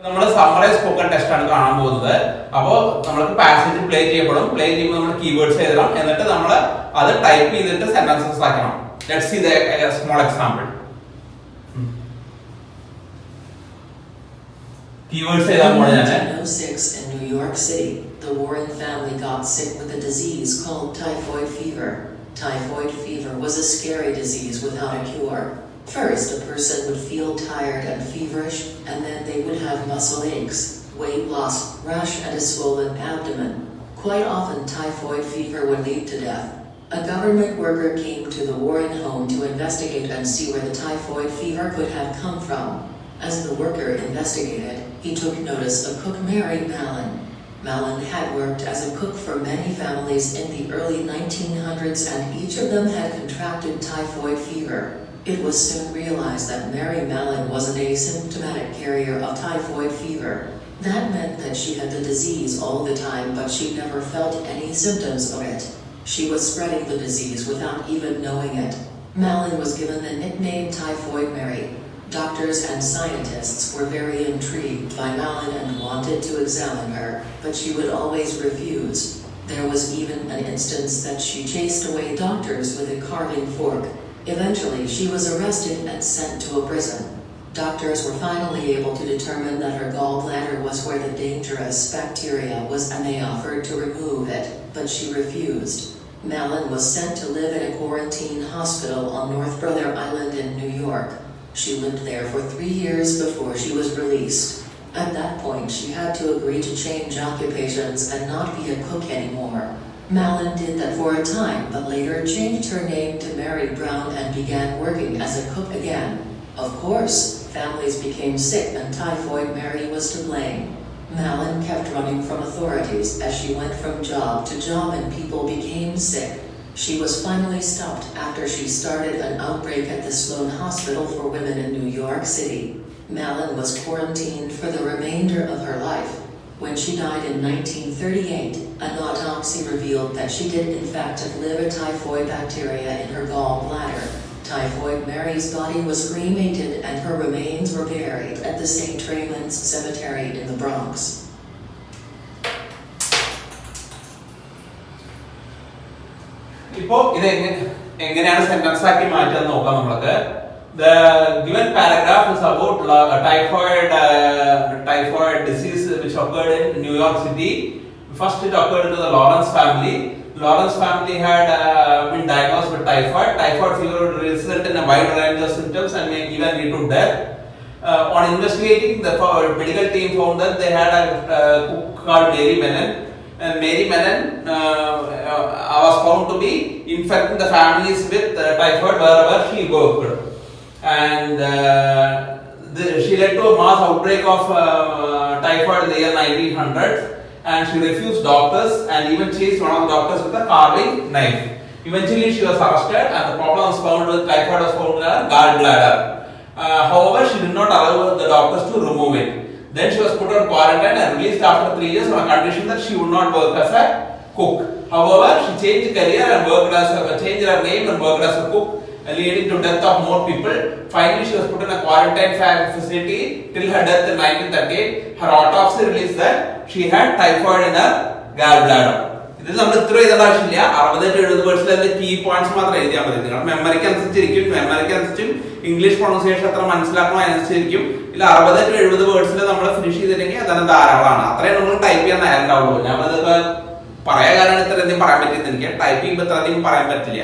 നമ്മൾ summarise spoken test ആണ് കാണാൻ പോകുന്നത്. അപ്പോൾ നമുക്ക് പാസേജ് പ്ലേ ചെയ്യപ്പെടും. പ്ലേ ചെയ്യുമ്പോൾ നമ്മൾ കീവേഡ്സ് എഴുതണം. എന്നിട്ട് നമ്മൾ അത് ടൈപ്പ് ചെയ്തിട്ട് സെന്റൻസസ് ആക്കണം. Let's see the small example. Keywords എഴുതാൻ പോകുന്നത് ഞാൻ. In New York City, the Warren family got sick with a disease called typhoid fever. Typhoid fever was a scary disease without a cure. First, a person would feel tired and feverish, and then they would have muscle aches, weight loss, rash, and a swollen abdomen. Quite often, typhoid fever would lead to death. A government worker came to the Warren home to investigate and see where the typhoid fever could have come from. As the worker investigated, he took notice of cook Mary Mallon. Mallon had worked as a cook for many families in the early 1900s, and each of them had contracted typhoid fever. It was soon realized that Mary Mallon was an asymptomatic carrier of typhoid fever. That meant that she had the disease all the time, but she never felt any symptoms of it. She was spreading the disease without even knowing it. Mallon was given the nickname Typhoid Mary. Doctors and scientists were very intrigued by Mallon and wanted to examine her, but she would always refuse. There was even an instance that she chased away doctors with a carving fork. Eventually, she was arrested and sent to a prison. Doctors were finally able to determine that her gallbladder was where the dangerous bacteria was, and they offered to remove it, but she refused. Mallon was sent to live in a quarantine hospital on North Brother Island in New York. She lived there for 3 years before she was released. At that point, she had to agree to change occupations and not be a cook anymore. Mallon did that for a time, but later changed her name to Mary Brown and began working as a cook again. Of course, families became sick and Typhoid Mary was to blame. Mallon kept running from authorities as she went from job to job and people became sick. She was finally stopped after she started an outbreak at the Sloan Hospital for Women in New York City. Mallon was quarantined for the remainder of her life. When she died in 1938, an autopsy revealed that she did in fact have liver typhoid bacteria in her gallbladder. Typhoid Mary's body was cremated and her remains were buried at the St. Raymond's Cemetery in the Bronx. ഇപ്പോൾ ഇത് എങ്ങനെയാണ് sentence ആക്കി മാറ്റുന്നത് നോക്കാം നമുക്ക്. The given paragraph is about typhoid disease which occurred in New York City. First, it occurred to the Lawrence family. Lawrence family had been diagnosed with typhoid. Typhoid fever would result in a wide range of symptoms and may even lead to death. On investigating, the medical team found that they had a cook called Mary Mallon. And Mary Mallon was found to be infecting the families with typhoid wherever she worked. And she led to a mass outbreak of typhoid in the year 1900s, and she refused doctors and even chased one of the doctors with a carving knife. Eventually she was arrested and the problem was found with typhoid was found in her gallbladder. However, she did not allow the doctors to remove it. Then she was put on quarantine and released after 3 years on a condition that she would not work as a cook. However, she changed career and changed her name and worked as a cook, leading to death of more people. Finally, she was put in a quarantine facility till her death in 1938. Her autopsy released that she had typhoid in her gallbladder. ഇതിൽ നമ്മൾ ഇത്ര എഴുതേണ്ട ആവശ്യമില്ല. 68-70 വേർഡ്സിലെ key points മാത്രം എഴുതിയാൽ മതി. നിങ്ങൾ മെമ്മറിക്ക് അനുസരിച്ചും ഇംഗ്ലീഷ് പ്രൊണൗൺസിയേഷൻ എത്ര മനസ്സിലാക്കണോ അതിനനുസരിച്ചിരിക്കും. ഇതിൽ 68-70 വേർഡ്സിൽ നമ്മൾ ഫിനിഷ് ചെയ്തില്ലെങ്കിൽ അതന്നെ ധാരാളമാണ്. അത്രയും നമ്മൾ ടൈപ്പ് ചെയ്യാൻ നേരം ഉണ്ടാവുള്ളൂ. ഞാനതൊക്കെ പറയാൻ കാരണം ഇത്രയധികം പറയാൻ പറ്റിയെന്ന് എനിക്ക് ടൈപ്പ് ചെയ്യുമ്പോൾ ഇത്രയധികം പറയാൻ പറ്റില്ല.